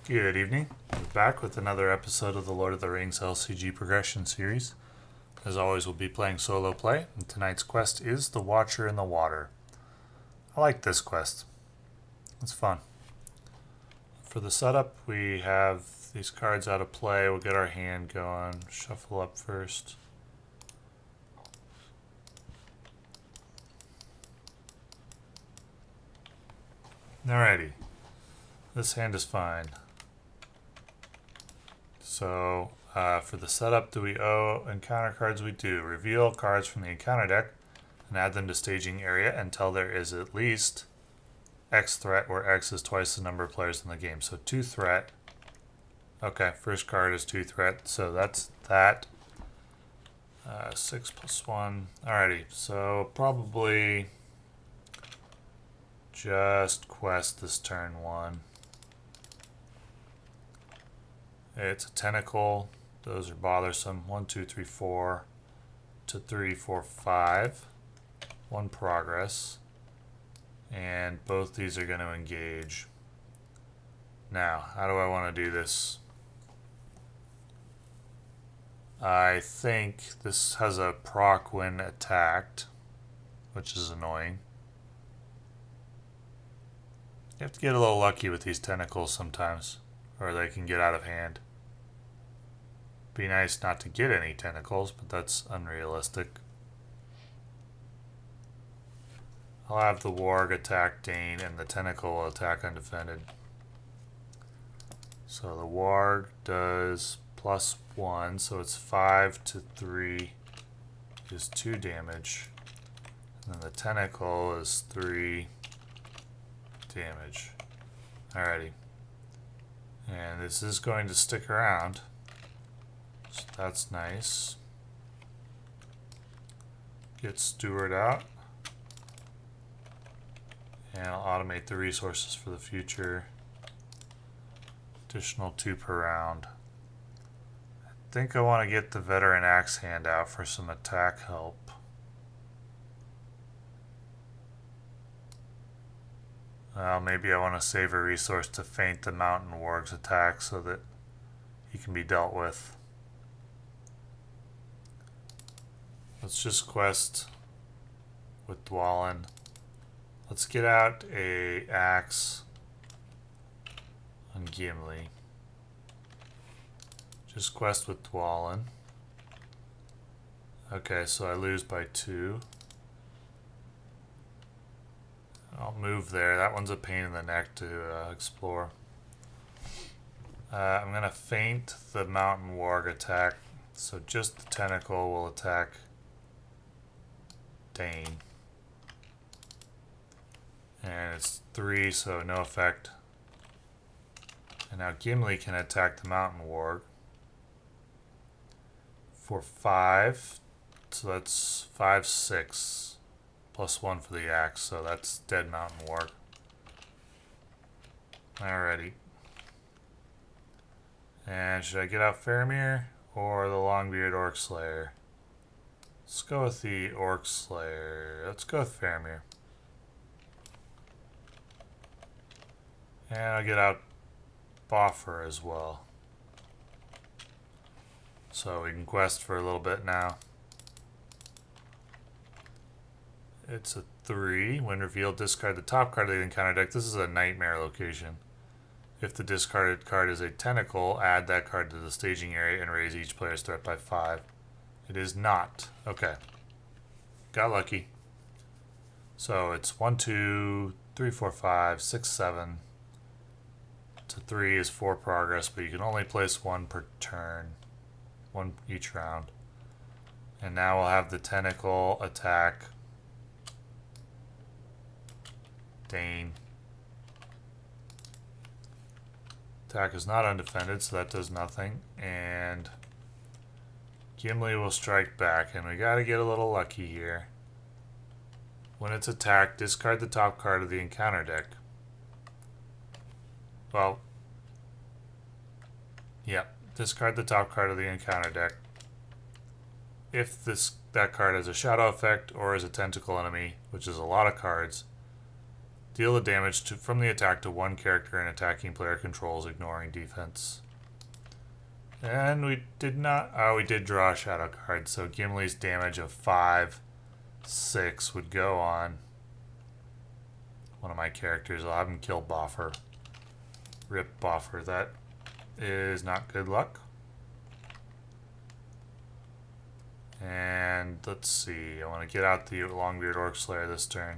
Good evening. We're back with another episode of the Lord of the Rings LCG progression series. As always, we'll be playing solo play, and tonight's quest is The Watcher in the Water. I like this quest. It's fun. For the setup, we have these cards out of play. We'll get our hand going. Shuffle up first. Alrighty. This hand is fine. So, for the setup, do we encounter cards? We do. Reveal cards from the encounter deck and add them to staging area until there is at least X threat, where X is twice the number of players in the game. So 2 threat. Okay, first card is 2 threat, so that's that. 6 plus 1. Alrighty, so probably just quest this turn 1. It's a tentacle. Those are bothersome. 1, 2, 3, 4 to 3, 4, 5. 1 progress. And both these are going to engage. Now, how do I want to do this? I think this has a proc when attacked, which is annoying. You have to get a little lucky with these tentacles sometimes, or they can get out of hand. Be nice not to get any tentacles, but that's unrealistic. I'll have the warg attack Dain, and the tentacle will attack undefended. So the warg does +1, so it's 5 to 3 is 2 damage. And then the tentacle is 3 damage. Alrighty. And this is going to stick around. So that's nice. Get Steward out. And I'll automate the resources for the future. Additional 2 per round. I think I want to get the veteran Axehand out for some attack help. Well, maybe I want to save a resource to feint the mountain warg's attack so that he can be dealt with. Let's just quest with Dwalin. Let's get out a axe on Gimli. Just quest with Dwalin. Okay, so I lose by 2. I'll move there. That one's a pain in the neck to explore. I'm going to feint the mountain warg attack. So just the tentacle will attack Dain. And it's 3, so no effect. And now Gimli can attack the mountain warg for 5. So that's 5, 6. +1 for the axe, so that's dead mountain warg. Alrighty. And should I get out Faramir or the Longbeard Orc Slayer? Let's go with the Orc Slayer. Let's go with Faramir. And I'll get out Bofur as well. So we can quest for a little bit now. It's a 3. When revealed, discard the top card of the encounter deck. This is a nightmare location. If the discarded card is a tentacle, add that card to the staging area and raise each player's threat by 5. It is not. Okay. Got lucky. So it's 1, 2, 3, 4, 5, 6, 7. To 3 is 4 progress, but you can only place 1 per turn. 1 each round. And now we'll have the tentacle attack Dain. Attack is not undefended, so that does nothing. And Gimli will strike back, and we gotta get a little lucky here. When it's attacked, discard the top card of the encounter deck. Well, yep, discard the top card of the encounter deck. If that card has a shadow effect or is a tentacle enemy, which is a lot of cards, Deal the damage from the attack to one character an attacking player controls, ignoring defense. And we did not... Oh, we did draw a shadow card, so Gimli's damage of 5, 6 would go on one of my characters. I'll have him kill Bofur. Rip Bofur. That is not good luck. And let's see. I want to get out the Longbeard Orc Slayer this turn.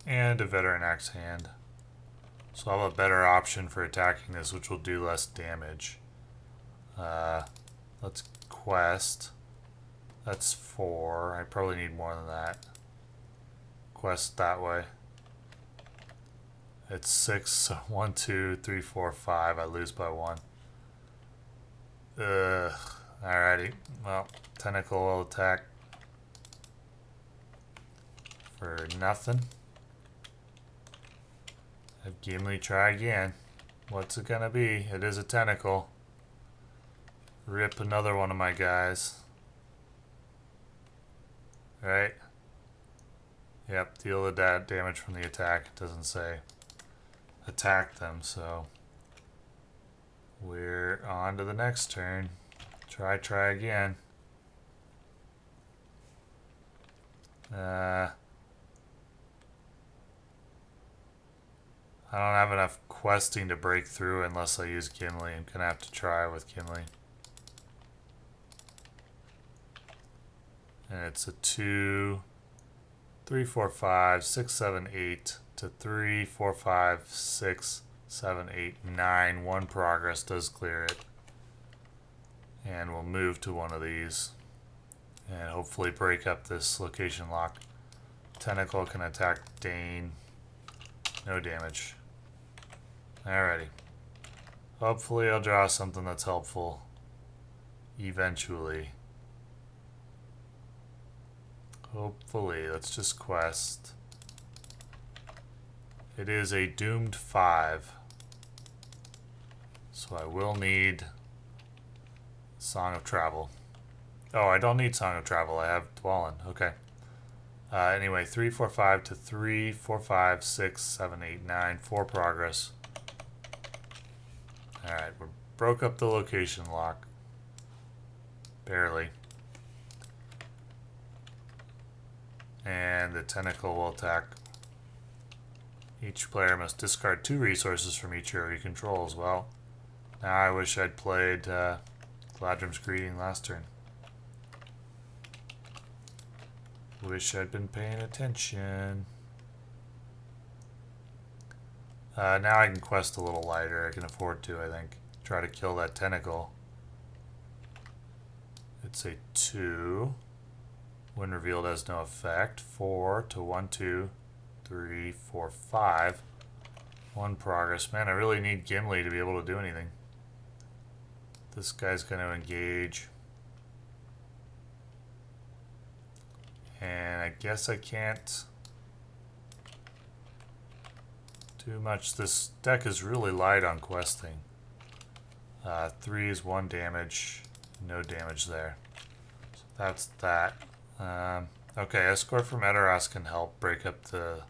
And a Veteran Axehand. So I'll have a better option for attacking this, which will do less damage. Let's quest. That's 4. I probably need more than that. Quest that way. It's 6, so 1, 2, 3, 4, 5. I lose by 1. Alrighty. Well, Tentacle will attack for nothing. Have Gimli try again. What's it gonna be? It is a tentacle. Rip another one of my guys. Right? Yep, deal the damage from the attack. It doesn't say attack them, so we're on to the next turn. Try again. I don't have enough questing to break through unless I use Gimli. I'm gonna have to try with Gimli. And it's a 2, 3, 4, 5, 6, 7, 8 to 3, 4, 5, 6, 7, 8, 9. 1 progress does clear it. And we'll move to one of these and hopefully break up this location lock. Tentacle can attack Dain. No damage. Alrighty. Hopefully I'll draw something that's helpful eventually. Hopefully. Let's just quest. It is a doomed 5. So I will need Song of Travel. Oh, I don't need Song of Travel. I have Dwalin. Okay. Anyway, 3, 4, 5 to 3, 4, 5, 6, 7, 8, 9. 4 progress. Alright, we broke up the location lock. Barely. And the tentacle will attack. Each player must discard 2 resources from each hero he controls. Well, now I wish I'd played Galadhrims Greeting last turn. Wish I'd been paying attention. Now I can quest a little lighter. I can afford to, I think. Try to kill that tentacle. It's a 2. When revealed has no effect. 4 to 1, 2, 3, 4, 5. 1 progress. Man, I really need Gimli to be able to do anything. This guy's going to engage. And I guess I can't do much. This deck is really light on questing. 3 is 1 damage. No damage there. So that's that. Okay, Escort from Edoras can help break up the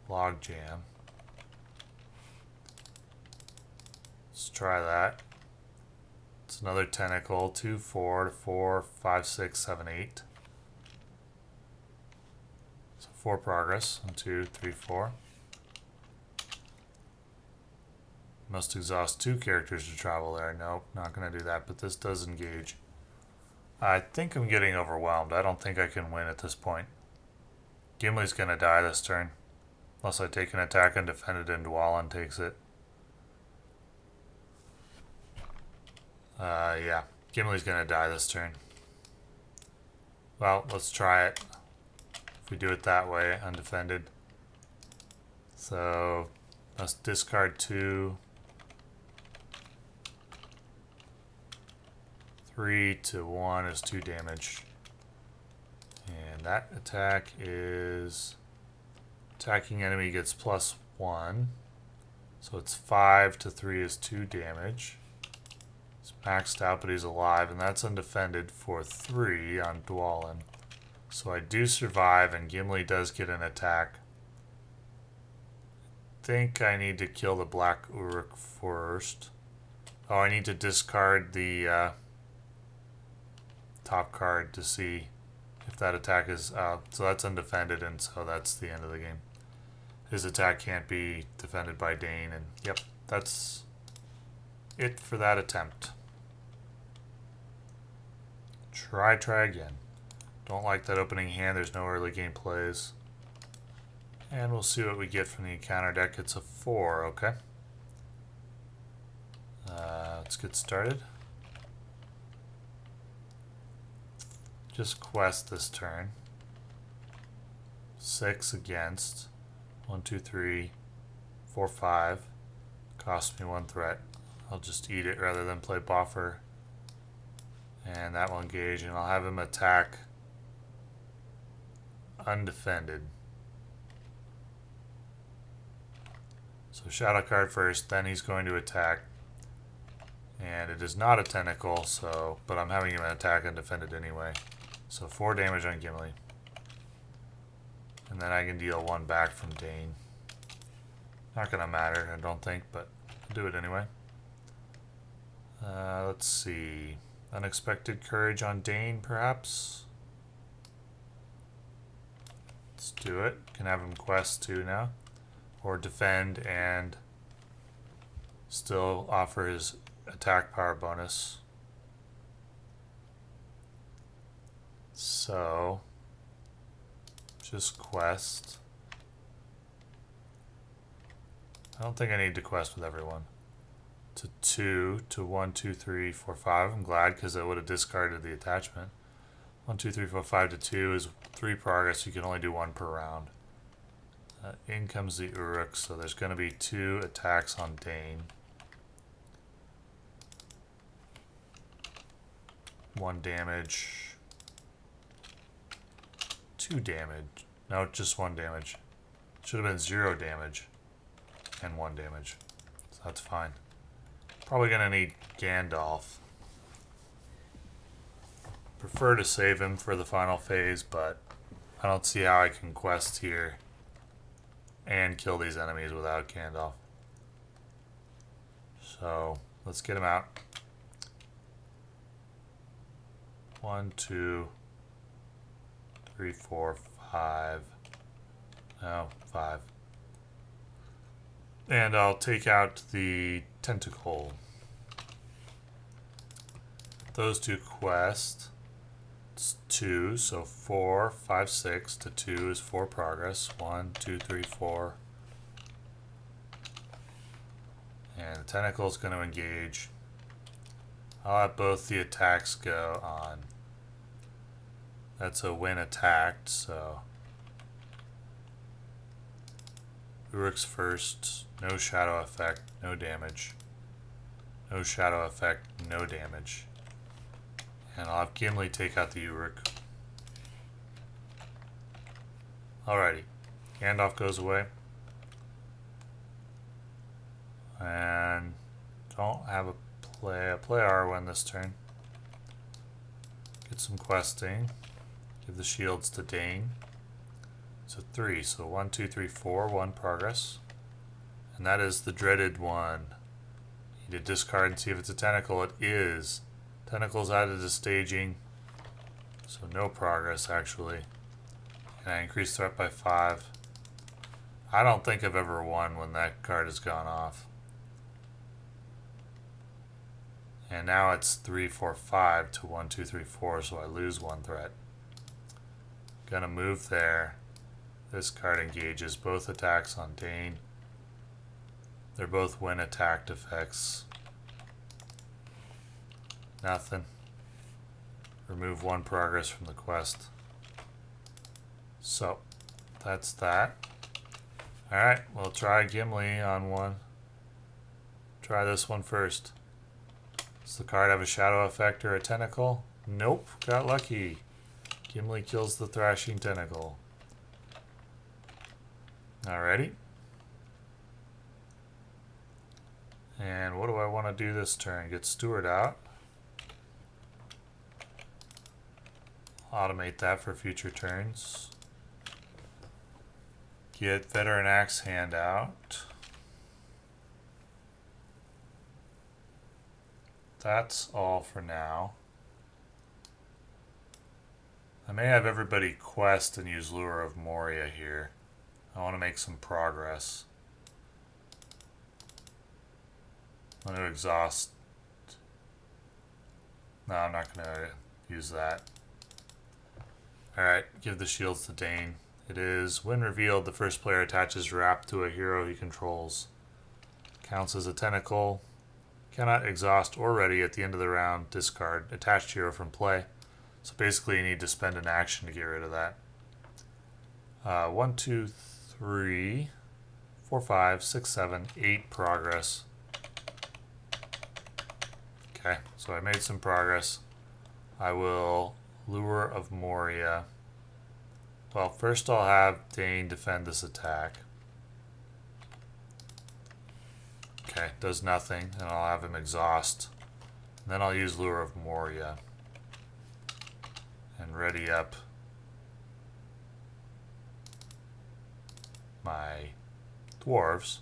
log jam. Let's try that. It's another tentacle. 2, 4 to 4, 5, 6, 7, 8. 4 progress. 1, 2, 3, 4. Must exhaust 2 characters to travel there. Nope, not going to do that, but this does engage. I think I'm getting overwhelmed. I don't think I can win at this point. Gimli's going to die this turn. Unless I take an attack undefended and Dwalin takes it. Yeah. Gimli's going to die this turn. Well, let's try it. If we do it that way, undefended. So, let's discard 2. 3 to 1 is 2 damage. And that attack is... Attacking enemy gets +1. So it's 5 to 3 is 2 damage. It's maxed out, but he's alive, and that's undefended for 3 on Dwalin. So I do survive, and Gimli does get an attack. I think I need to kill the Black Uruk first. Oh, I need to discard the top card to see if that attack is so that's undefended, and so that's the end of the game. His attack can't be defended by Dain, and yep, that's it for that attempt. Try again. Don't like that opening hand. There's no early game plays. And we'll see what we get from the encounter deck. It's a 4, okay. Let's get started. Just quest this turn. 6 against. 1, 2, 3, 4, 5. Cost me 1 threat. I'll just eat it rather than play Bofur. And that will engage, and I'll have him attack undefended. So shadow card first, then he's going to attack. And it is not a tentacle, so but I'm having him attack undefended anyway. So 4 damage on Gimli. And then I can deal 1 back from Dain. Not gonna matter, I don't think, but I'll do it anyway. Let's see. Unexpected Courage on Dain, perhaps? Let's do it. Can have him quest too now. Or defend and still offer his attack power bonus. So, just quest. I don't think I need to quest with everyone. To 2, to 1, 2, 3, 4, 5. I'm glad because I would have discarded the attachment. 1, 2, 3, 4, 5 to 2 is 3 progress. You can only do 1 per round. In comes the Uruk, so there's going to be 2 attacks on Dain. 1 damage. 2 damage. No, just 1 damage. Should have been 0 damage. And 1 damage. So that's fine. Probably going to need Gandalf. Prefer to save him for the final phase, but I don't see how I can quest here and kill these enemies without Gandalf. So let's get him out. 1, 2, 3, 4, 5. No, 5. And I'll take out the tentacle. Those 2 quest. It's 2, so 4, 5, 6 to 2 is 4 progress. 1, 2, 3, 4. And the tentacle is going to engage. I'll have both the attacks go on. That's a win attacked, so Uruk's first. No shadow effect, no damage. No shadow effect, no damage. And I'll have Gimli take out the Uruk. Alrighty. Gandalf goes away. And don't have a play. I play Arwen this turn. Get some questing. Give the shields to Dain. So 3. So 1, 2, 3, 4. 1 progress. And that is the dreaded one. You need to discard and see if it's a tentacle. It is. Tentacles added to staging. So no progress, actually. And I increase threat by 5. I don't think I've ever won when that card has gone off. And now it's 3, 4, 5 to 1, 2, 3, 4, so I lose 1 threat. Gonna move there. This card engages both attacks on Dain. They're both when attacked effects. Nothing. Remove 1 progress from the quest. So, that's that. Alright, we'll try Gimli on one. Try this one first. Does the card have a shadow effect or a tentacle? Nope, got lucky. Gimli kills the thrashing tentacle. Alrighty. And what do I want to do this turn? Get Steward out. automate that for future turns. Get Veteran Axehand out. That's all for now. I may have everybody quest and use Lure of Moria here. I want to make some progress. I'm going to exhaust. No, I'm not going to use that. Alright, give the shields to Dain. It is, when revealed, the first player attaches Wrap to a hero he controls. Counts as a tentacle. Cannot exhaust or ready at the end of the round. Discard attached hero from play. So basically you need to spend an action to get rid of that. 1, 2, 3, 4, 5, 6, 7, 8 progress. Okay, so I made some progress. I will Lure of Moria. Well, first I'll have Dain defend this attack. Okay, does nothing, and I'll have him exhaust. And then I'll use Lure of Moria. And ready up my dwarves.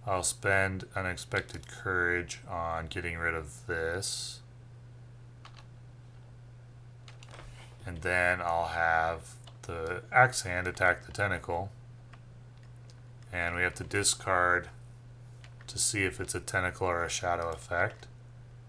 I'll spend Unexpected Courage on getting rid of this. And then I'll have the Axehand attack the tentacle. And we have to discard to see if it's a tentacle or a shadow effect.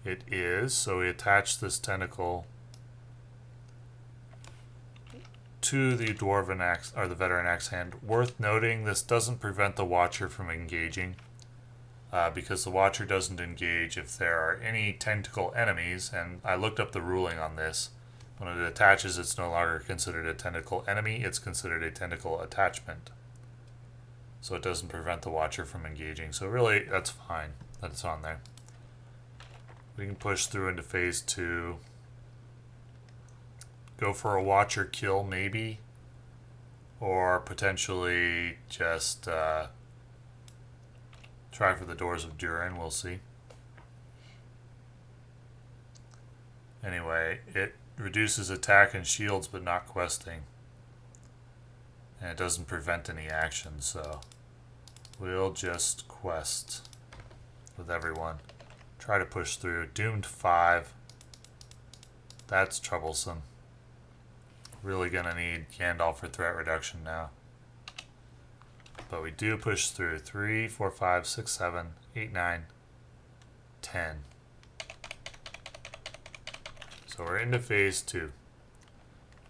It is, so we attach this tentacle to the Dwarven Axe, or the Veteran Axehand. Worth noting, this doesn't prevent the Watcher from engaging, because the Watcher doesn't engage if there are any tentacle enemies, and I looked up the ruling on this. When it attaches, it's no longer considered a tentacle enemy, it's considered a tentacle attachment. So it doesn't prevent the Watcher from engaging. So really, that's fine that it's on there. We can push through into phase 2. Go for a Watcher kill, maybe. Or potentially just try for the Doors of Durin, we'll see. Anyway, it reduces attack and shields, but not questing. And it doesn't prevent any action, so we'll just quest with everyone. Try to push through. Doomed 5. That's troublesome. Really gonna need Gandalf for threat reduction now. But we do push through. 3, 4, 5, 6, 7, 8, 9, 10. So we're into phase 2.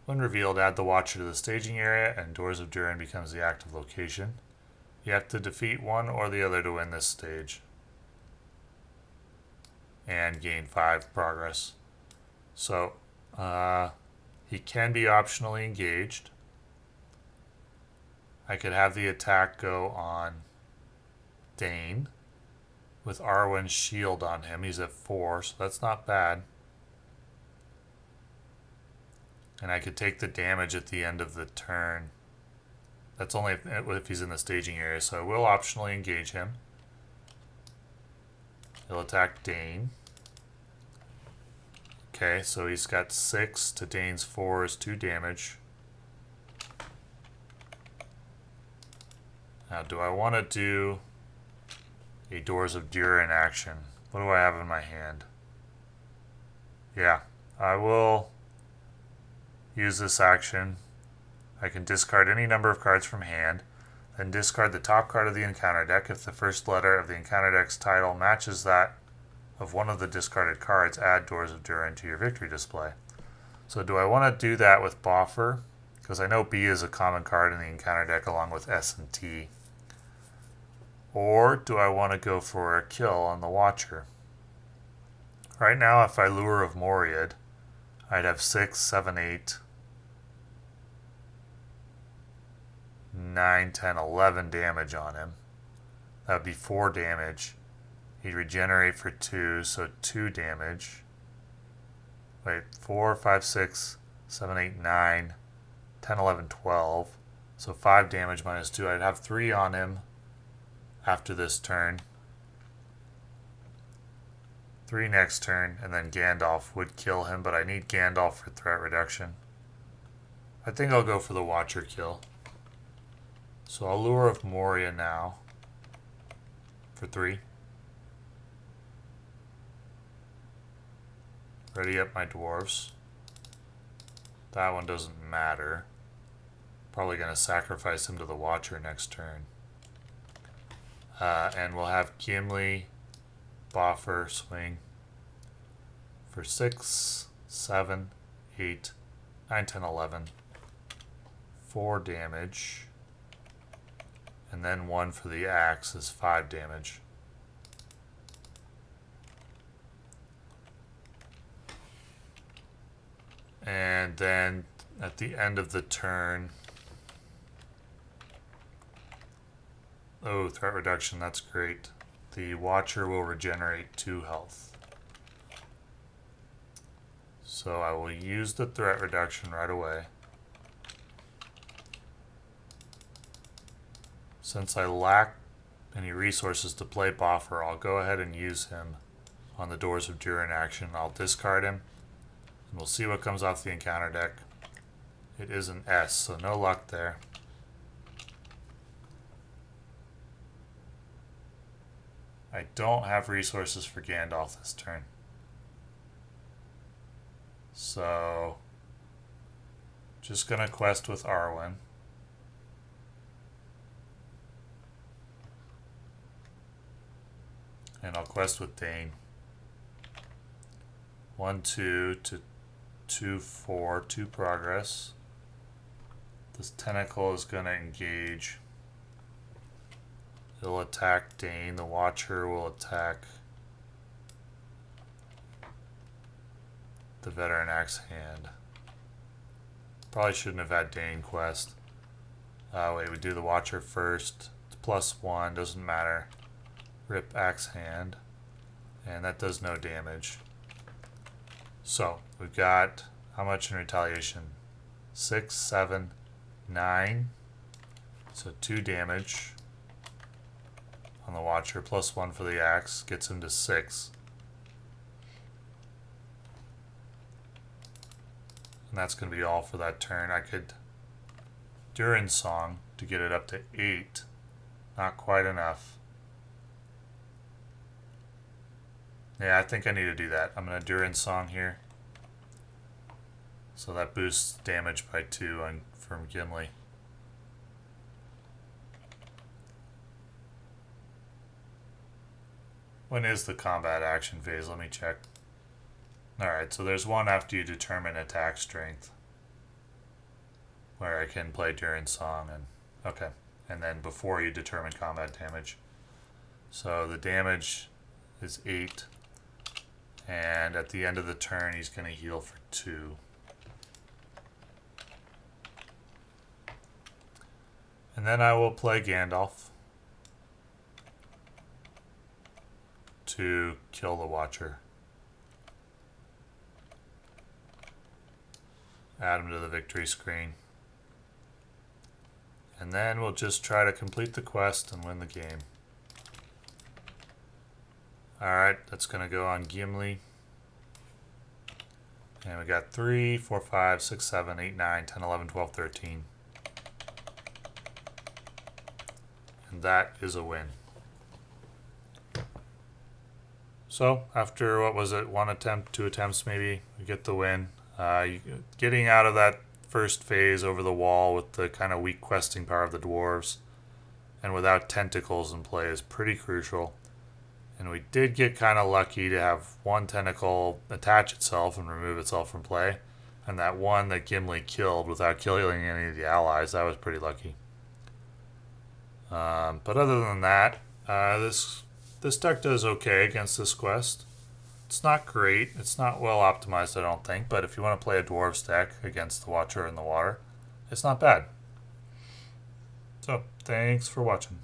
When revealed, add the Watcher to the staging area and Doors of Durin becomes the active location. You have to defeat one or the other to win this stage. And gain 5 progress. So, he can be optionally engaged. I could have the attack go on Dain with Arwen's shield on him. He's at 4, so that's not bad. And I could take the damage at the end of the turn. That's only if he's in the staging area, so I will optionally engage him. He'll attack Dain. Okay, so he's got 6 to Dain's 4 is 2 damage. Now, do I want to do a Doors of Durin action? What do I have in my hand? Yeah, I will use this action. I can discard any number of cards from hand, then discard the top card of the encounter deck. If the first letter of the encounter deck's title matches that of one of the discarded cards, add Doors of Durin to your victory display. So do I want to do that with Bofur? Because I know B is a common card in the encounter deck along with S and T. Or do I want to go for a kill on the Watcher? Right now, if I Lure of Moria, I'd have 6, 7, 8, 9, 10, 11 damage on him. That would be 4 damage. He'd regenerate for 2, so 2 damage. Wait, 4, 5, 6, 7, 8, 9, 10, 11, 12. So 5 damage minus 2. I'd have 3 on him after this turn. 3 next turn, and then Gandalf would kill him, but I need Gandalf for threat reduction. I think I'll go for the Watcher kill. So I'll Lure of Moria now for 3. Ready up my dwarves. That one doesn't matter. Probably going to sacrifice him to the Watcher next turn. And we'll have Gimli, Bofur swing for 6, 7, 8, 9, 10, 11. 4 damage. And then 1 for the axe is 5 damage. And then at the end of the turn... Oh, threat reduction, that's great. The Watcher will regenerate 2 health. So I will use the threat reduction right away. Since I lack any resources to play Bofur, I'll go ahead and use him on the Doors of Durin action. I'll discard him, and we'll see what comes off the encounter deck. It is an S, so no luck there. I don't have resources for Gandalf this turn. So, just gonna quest with Arwen. And I'll quest with Dain. 1, 2 to 2, 4, 2 progress. This tentacle is gonna engage. It'll attack Dain. The Watcher will attack the Veteran Axehand. Probably shouldn't have had Dain quest. Wait, we do the Watcher first. It's +1, doesn't matter. Rip Axehand. And that does no damage. So, we've got how much in retaliation? 6, 7, 9. So 2 damage on the Watcher, +1 for the axe, gets him to 6. And that's going to be all for that turn. I could Durin Song to get it up to 8. Not quite enough. Yeah, I think I need to do that. I'm going to Durin Song here. So that boosts damage by 2 from Gimli. When is the combat action phase? Let me check. Alright, so there's one after you determine attack strength, where I can play Durin Song, and okay, and then before you determine combat damage. So the damage is 8, and at the end of the turn he's going to heal for 2. And then I will play Gandalf to kill the Watcher. Add him to the victory screen. And then we'll just try to complete the quest and win the game. Alright, that's going to go on Gimli. And we got 3, 4, 5, 6, 7, 8, 9, 10, 11, 12, 13. And that is a win. So, after, what was it, 1 attempt, 2 attempts maybe, we get the win. Getting out of that first phase over the wall with the kind of weak questing power of the dwarves and without tentacles in play is pretty crucial. And we did get kind of lucky to have one tentacle attach itself and remove itself from play. And that one that Gimli killed without killing any of the allies, that was pretty lucky. But other than that, this deck does okay against this quest. It's not great. It's not well optimized, I don't think. But if you want to play a Dwarves deck against the Watcher in the water, it's not bad. So, thanks for watching.